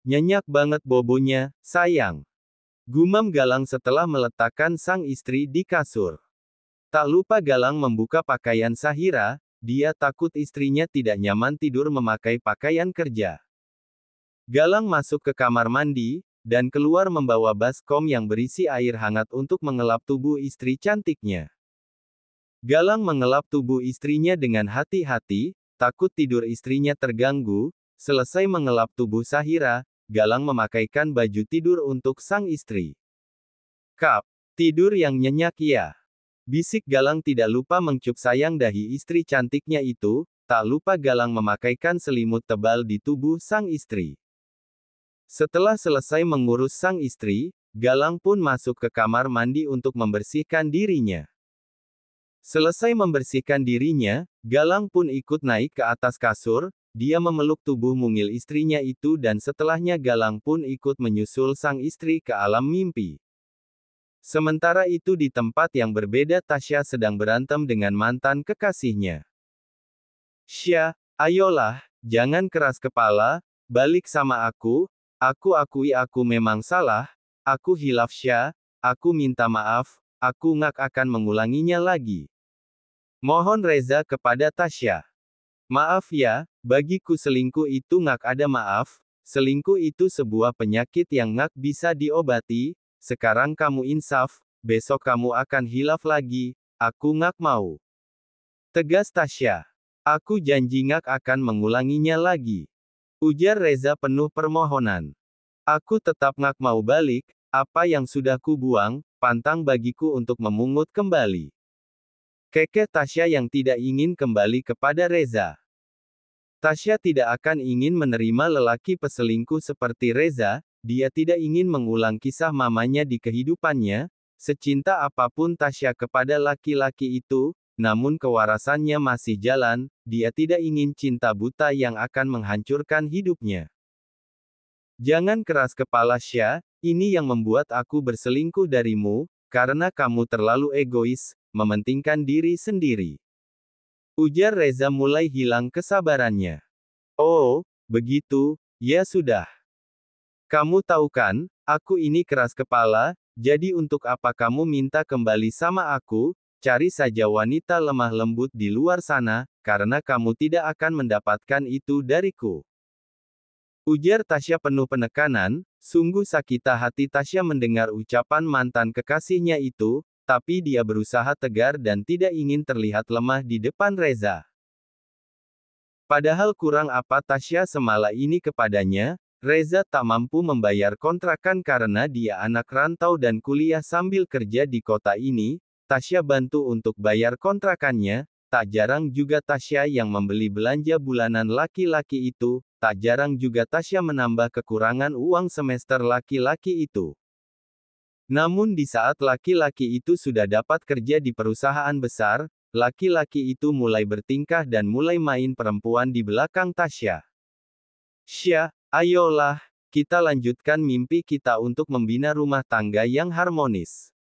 Nyenyak banget bobonya, sayang. Gumam Galang setelah meletakkan sang istri di kasur. Tak lupa Galang membuka pakaian Sahira, dia takut istrinya tidak nyaman tidur memakai pakaian kerja. Galang masuk ke kamar mandi, dan keluar membawa baskom yang berisi air hangat untuk mengelap tubuh istri cantiknya. Galang mengelap tubuh istrinya dengan hati-hati, takut tidur istrinya terganggu. Selesai mengelap tubuh Sahira, Galang memakaikan baju tidur untuk sang istri. Kap, tidur yang nyenyak ya. Bisik Galang tidak lupa mengcup sayang dahi istri cantiknya itu, tak lupa Galang memakaikan selimut tebal di tubuh sang istri. Setelah selesai mengurus sang istri, Galang pun masuk ke kamar mandi untuk membersihkan dirinya. Selesai membersihkan dirinya, Galang pun ikut naik ke atas kasur, dia memeluk tubuh mungil istrinya itu dan setelahnya Galang pun ikut menyusul sang istri ke alam mimpi. Sementara itu di tempat yang berbeda Tasya sedang berantem dengan mantan kekasihnya. Sya, ayolah, jangan keras kepala, balik sama aku akui aku memang salah, aku hilaf Sya, aku minta maaf, aku nggak akan mengulanginya lagi. Mohon Reza kepada Tasya. Maaf ya, bagiku selingkuh itu nggak ada maaf, selingkuh itu sebuah penyakit yang nggak bisa diobati, sekarang kamu insaf, besok kamu akan hilaf lagi, aku nggak mau. Tegas Tasya. Aku janji nggak akan mengulanginya lagi. Ujar Reza penuh permohonan. Aku tetap nggak mau balik, apa yang sudah kubuang, pantang bagiku untuk memungut kembali. Kekeh Tasya yang tidak ingin kembali kepada Reza. Tasya tidak akan ingin menerima lelaki peselingkuh seperti Reza, dia tidak ingin mengulang kisah mamanya di kehidupannya, secinta apapun Tasya kepada laki-laki itu, namun kewarasannya masih jalan, dia tidak ingin cinta buta yang akan menghancurkan hidupnya. Jangan keras kepala Sya, ini yang membuat aku berselingkuh darimu, karena kamu terlalu egois, mementingkan diri sendiri. Ujar Reza mulai hilang kesabarannya. Oh, begitu, ya sudah. Kamu tahu kan, aku ini keras kepala, jadi untuk apa kamu minta kembali sama aku? Cari saja wanita lemah lembut di luar sana, karena kamu tidak akan mendapatkan itu dariku. Ujar Tasya penuh penekanan, sungguh sakit hati Tasya mendengar ucapan mantan kekasihnya itu, tapi dia berusaha tegar dan tidak ingin terlihat lemah di depan Reza. Padahal kurang apa Tasya semala ini kepadanya, Reza tak mampu membayar kontrakan karena dia anak rantau dan kuliah sambil kerja di kota ini. Tasya bantu untuk bayar kontrakannya, tak jarang juga Tasya yang membeli belanja bulanan laki-laki itu, tak jarang juga Tasya menambah kekurangan uang semester laki-laki itu. Namun di saat laki-laki itu sudah dapat kerja di perusahaan besar, laki-laki itu mulai bertingkah dan mulai main perempuan di belakang Tasya. Sya, ayolah, kita lanjutkan mimpi kita untuk membina rumah tangga yang harmonis.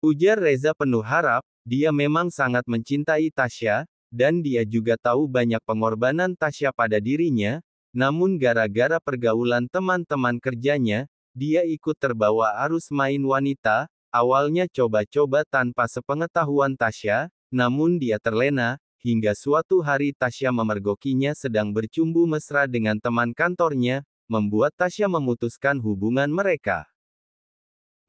Ujar Reza penuh harap, dia memang sangat mencintai Tasya, dan dia juga tahu banyak pengorbanan Tasya pada dirinya, namun gara-gara pergaulan teman-teman kerjanya, dia ikut terbawa arus main wanita, awalnya coba-coba tanpa sepengetahuan Tasya, namun dia terlena, hingga suatu hari Tasya memergokinya sedang bercumbu mesra dengan teman kantornya, membuat Tasya memutuskan hubungan mereka.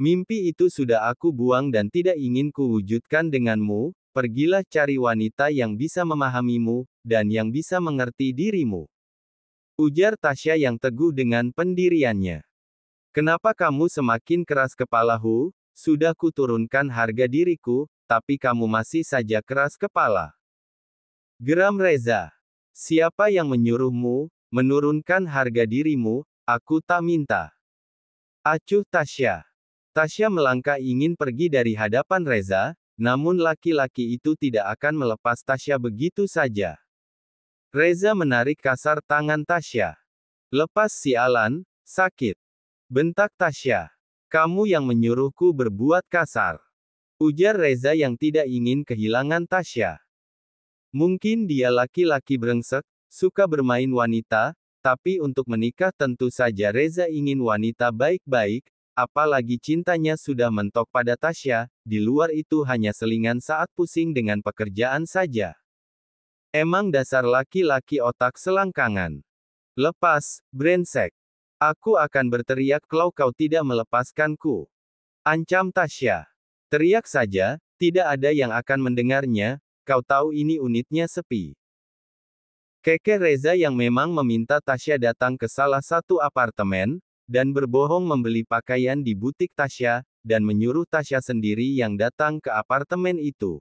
Mimpi itu sudah aku buang dan tidak ingin kuwujudkan denganmu, pergilah cari wanita yang bisa memahamimu, dan yang bisa mengerti dirimu. Ujar Tasya yang teguh dengan pendiriannya. Kenapa kamu semakin keras kepala Hu? Sudah kuturunkan harga diriku, tapi kamu masih saja keras kepala. Geram Reza. Siapa yang menyuruhmu menurunkan harga dirimu? Aku tak minta. Acuh Tasya. Tasya melangkah ingin pergi dari hadapan Reza, namun laki-laki itu tidak akan melepas Tasya begitu saja. Reza menarik kasar tangan Tasya. Lepas sialan, sakit. Bentak Tasya. Kamu yang menyuruhku berbuat kasar. Ujar Reza yang tidak ingin kehilangan Tasya. Mungkin dia laki-laki brengsek, suka bermain wanita, tapi untuk menikah tentu saja Reza ingin wanita baik-baik, apalagi cintanya sudah mentok pada Tasya, di luar itu hanya selingan saat pusing dengan pekerjaan saja. Emang dasar laki-laki otak selangkangan. Lepas, brengsek. Aku akan berteriak kalau kau tidak melepaskanku. Ancam Tasya. Teriak saja, tidak ada yang akan mendengarnya, kau tahu ini unitnya sepi. Keke Reza yang memang meminta Tasya datang ke salah satu apartemen, dan berbohong membeli pakaian di butik Tasya, dan menyuruh Tasya sendiri yang datang ke apartemen itu.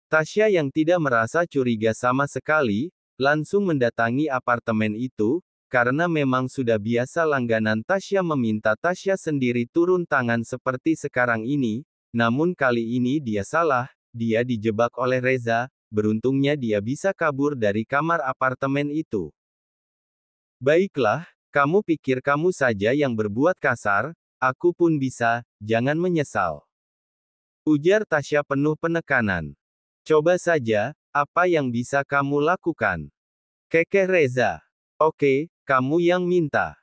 Tasya yang tidak merasa curiga sama sekali, langsung mendatangi apartemen itu, karena memang sudah biasa langganan Tasya meminta Tasya sendiri turun tangan seperti sekarang ini, namun kali ini dia salah, dia dijebak oleh Reza, beruntungnya dia bisa kabur dari kamar apartemen itu. Baiklah, kamu pikir kamu saja yang berbuat kasar, aku pun bisa, jangan menyesal. Ujar Tasya penuh penekanan. Coba saja, apa yang bisa kamu lakukan? Kekeh Reza. Oke, kamu yang minta.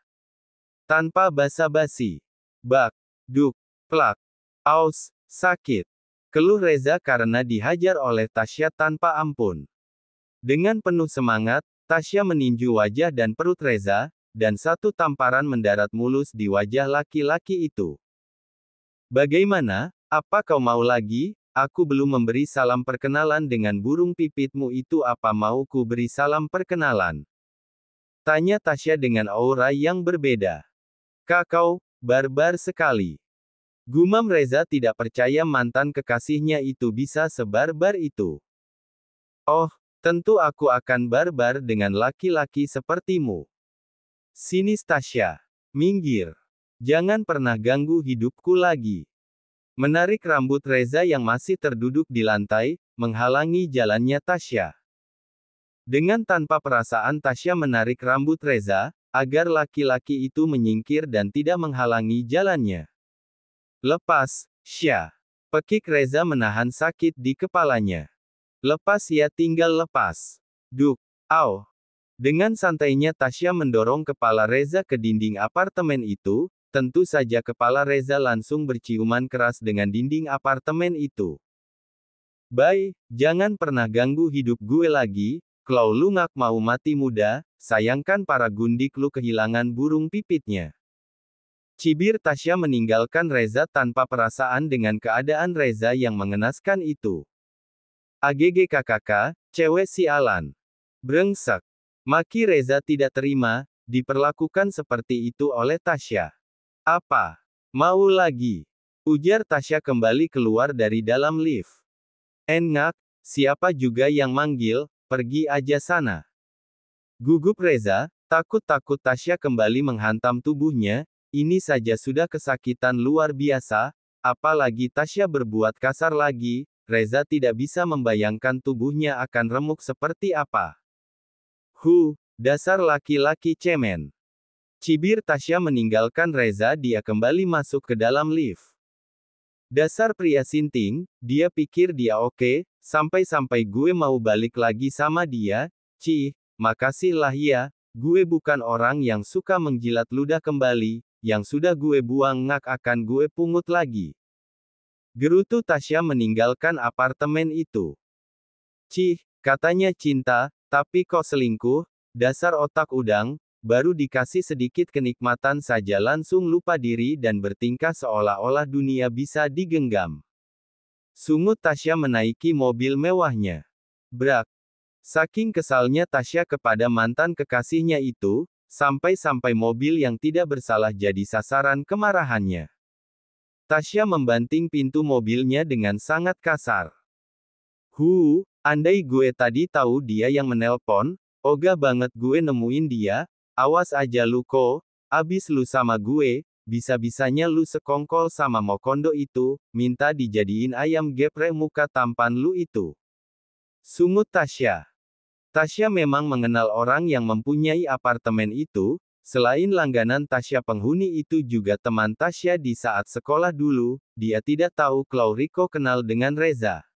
Tanpa basa-basi. Bak, duk, plak. Aus, sakit. Keluh Reza karena dihajar oleh Tasya tanpa ampun. Dengan penuh semangat, Tasya meninju wajah dan perut Reza, dan satu tamparan mendarat mulus di wajah laki-laki itu. Bagaimana, apa kau mau lagi? Aku belum memberi salam perkenalan dengan burung pipitmu itu, apa mau ku beri salam perkenalan? Tanya Tasya dengan aura yang berbeda. Kau, barbar sekali. Gumam Reza tidak percaya mantan kekasihnya itu bisa sebarbar itu. Oh, tentu aku akan barbar dengan laki-laki sepertimu. Sinis Tasya. Minggir. Jangan pernah ganggu hidupku lagi. Menarik rambut Reza yang masih terduduk di lantai, menghalangi jalannya Tasya. Dengan tanpa perasaan Tasya menarik rambut Reza, agar laki-laki itu menyingkir dan tidak menghalangi jalannya. Lepas, Syah. Pekik Reza menahan sakit di kepalanya. Lepas ya, tinggal lepas. Duk, au. Dengan santainya Tasya mendorong kepala Reza ke dinding apartemen itu, tentu saja kepala Reza langsung berciuman keras dengan dinding apartemen itu. Bye, jangan pernah ganggu hidup gue lagi, kalau lu ngak mau mati muda, sayangkan para gundik lu kehilangan burung pipitnya. Cibir Tasya meninggalkan Reza tanpa perasaan dengan keadaan Reza yang mengenaskan itu. AGGKKK, cewek sialan. Brengsek. Maki Reza tidak terima, diperlakukan seperti itu oleh Tasya. Apa? Mau lagi? Ujar Tasya kembali keluar dari dalam lift. Enak, siapa juga yang manggil, pergi aja sana. Gugup Reza, takut-takut Tasya kembali menghantam tubuhnya, ini saja sudah kesakitan luar biasa, apalagi Tasya berbuat kasar lagi, Reza tidak bisa membayangkan tubuhnya akan remuk seperti apa. Dasar laki-laki cemen. Cibir Tasya meninggalkan Reza, dia kembali masuk ke dalam lift. Dasar pria sinting, dia pikir dia oke, sampai-sampai gue mau balik lagi sama dia, cih, makasih lah ya, gue bukan orang yang suka menjilat ludah kembali, yang sudah gue buang ngak akan gue pungut lagi. Gerutu Tasya meninggalkan apartemen itu. Cih, katanya cinta, tapi kok selingkuh, dasar otak udang. Baru dikasih sedikit kenikmatan saja langsung lupa diri dan bertingkah seolah-olah dunia bisa digenggam. Sungut Tasya menaiki mobil mewahnya. Brak. Saking kesalnya Tasya kepada mantan kekasihnya itu, sampai-sampai mobil yang tidak bersalah jadi sasaran kemarahannya. Tasya membanting pintu mobilnya dengan sangat kasar. Andai gue tadi tahu dia yang menelpon, ogah banget gue nemuin dia. Awas aja lu ko, abis lu sama gue, bisa-bisanya lu sekongkol sama Mokondo itu, minta dijadiin ayam geprek muka tampan lu itu. Sungut Tasya. Tasya memang mengenal orang yang mempunyai apartemen itu, selain langganan Tasya penghuni itu juga teman Tasya di saat sekolah dulu, dia tidak tahu kalau Riko kenal dengan Reza.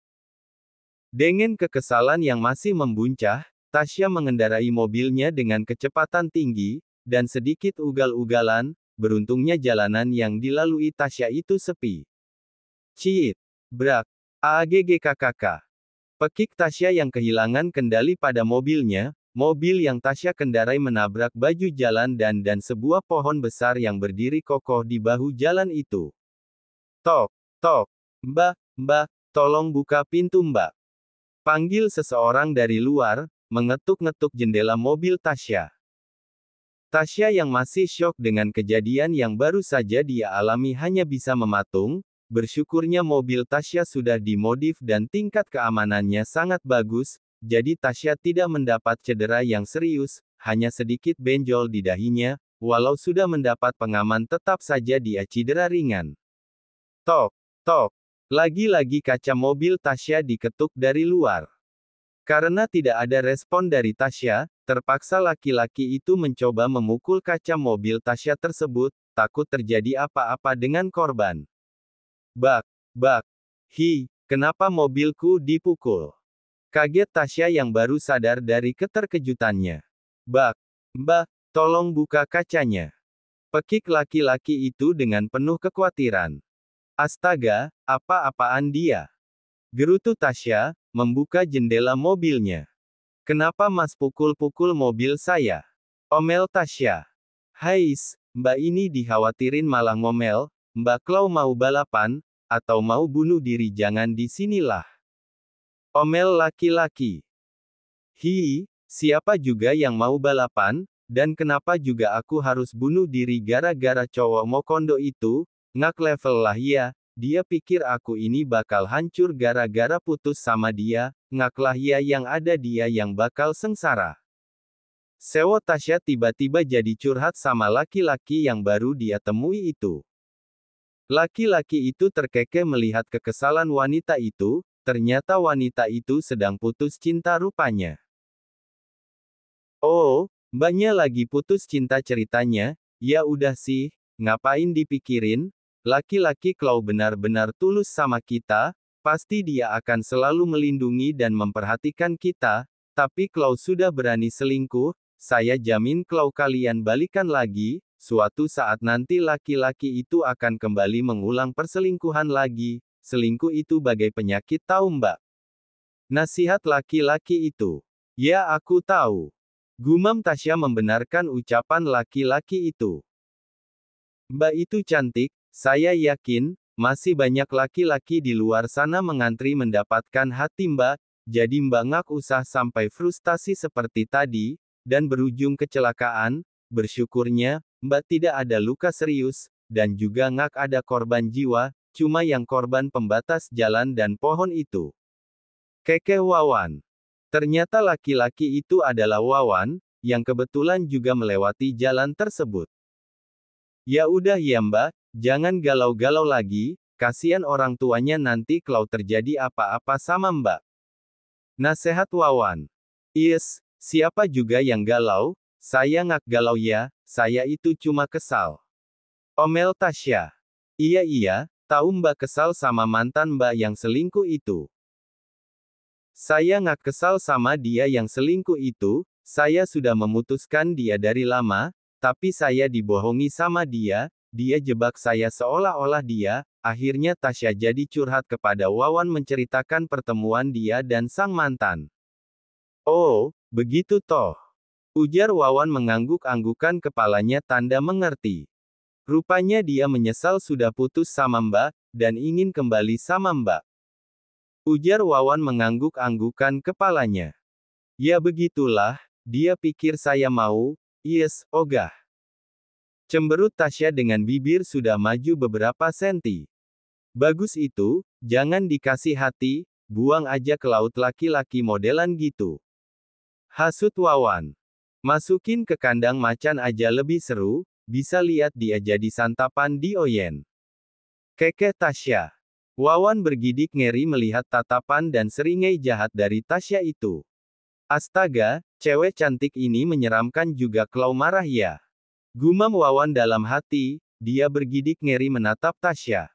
Dengan kekesalan yang masih membuncah, Tasya mengendarai mobilnya dengan kecepatan tinggi, dan sedikit ugal-ugalan, beruntungnya jalanan yang dilalui Tasya itu sepi. Ciit. Brak. Aaggkkk. Pekik Tasya yang kehilangan kendali pada mobilnya, mobil yang Tasya kendarai menabrak baju jalan dan sebuah pohon besar yang berdiri kokoh di bahu jalan itu. Tok, tok. Mbak, mbak, tolong buka pintu mbak. Panggil seseorang dari luar, mengetuk-ngetuk jendela mobil Tasya. Tasya yang masih syok dengan kejadian yang baru saja dia alami hanya bisa mematung, bersyukurnya mobil Tasya sudah dimodif dan tingkat keamanannya sangat bagus, jadi Tasya tidak mendapat cedera yang serius, hanya sedikit benjol di dahinya, walau sudah mendapat pengaman tetap saja dia cedera ringan. Tok, tok. Lagi-lagi kaca mobil Tasya diketuk dari luar. Karena tidak ada respon dari Tasya, terpaksa laki-laki itu mencoba memukul kaca mobil Tasya tersebut, takut terjadi apa-apa dengan korban. Bak, bak. Hi, kenapa mobilku dipukul? Kaget Tasya yang baru sadar dari keterkejutannya. Bak, mbak, tolong buka kacanya. Pekik laki-laki itu dengan penuh kekhawatiran. Astaga, apa-apaan dia? Gerutu Tasya, membuka jendela mobilnya. Kenapa Mas pukul-pukul mobil saya? Omel Tasya. Hais, mbak ini dikhawatirin malah ngomel, mbak Klau mau balapan, atau mau bunuh diri jangan di sinilah. Omel laki-laki. Hi, siapa juga yang mau balapan, dan kenapa juga aku harus bunuh diri gara-gara cowok Mokondo itu? Ngak level lah ya, dia pikir aku ini bakal hancur gara-gara putus sama dia, ngaklah ya yang ada dia yang bakal sengsara. Sewo Tasya tiba-tiba jadi curhat sama laki-laki yang baru dia temui itu. Laki-laki itu terkekeh melihat kekesalan wanita itu, ternyata wanita itu sedang putus cinta rupanya. Oh, mbaknya lagi putus cinta ceritanya, ya udah sih, ngapain dipikirin? Laki-laki Klau benar-benar tulus sama kita, pasti dia akan selalu melindungi dan memperhatikan kita, tapi Klau sudah berani selingkuh, saya jamin Klau kalian balikan lagi, suatu saat nanti laki-laki itu akan kembali mengulang perselingkuhan lagi, selingkuh itu bagai penyakit tahu mbak. Nasihat laki-laki itu. Ya aku tahu. Gumam Tasya membenarkan ucapan laki-laki itu. Mbak itu cantik. Saya yakin, masih banyak laki-laki di luar sana mengantri mendapatkan hati mbak, jadi mbak ngak usah sampai frustasi seperti tadi, dan berujung kecelakaan, bersyukurnya, mbak tidak ada luka serius, dan juga ngak ada korban jiwa, cuma yang korban pembatas jalan dan pohon itu. Kekeh Wawan. Ternyata laki-laki itu adalah Wawan, yang kebetulan juga melewati jalan tersebut. Ya udah ya mbak, jangan galau-galau lagi, kasihan orang tuanya nanti kalau terjadi apa-apa sama mbak. Nasehat Wawan. Yes, siapa juga yang galau, saya ngak galau ya, saya itu cuma kesal. Omel Tasya. Iya, tahu mbak kesal sama mantan mbak yang selingkuh itu. Saya ngak kesal sama dia yang selingkuh itu, saya sudah memutuskan dia dari lama, tapi saya dibohongi sama dia jebak saya seolah-olah dia, akhirnya Tasya jadi curhat kepada Wawan menceritakan pertemuan dia dan sang mantan. Oh, begitu toh. Ujar Wawan mengangguk-anggukan kepalanya tanda mengerti. Rupanya dia menyesal sudah putus sama mbak, dan ingin kembali sama mbak. Ujar Wawan mengangguk-anggukan kepalanya. Ya begitulah, dia pikir saya mau, yes, ogah. Cemberut Tasya dengan bibir sudah maju beberapa senti. Bagus itu, jangan dikasih hati, buang aja ke laut laki-laki modelan gitu. Hasut Wawan. Masukin ke kandang macan aja lebih seru, bisa lihat dia jadi santapan di Oyen. Kekeh Tasya. Wawan bergidik ngeri melihat tatapan dan seringai jahat dari Tasya itu. Astaga, cewek cantik ini menyeramkan juga Klau marah ya. Gumam Wawan dalam hati, dia bergidik ngeri menatap Tasya.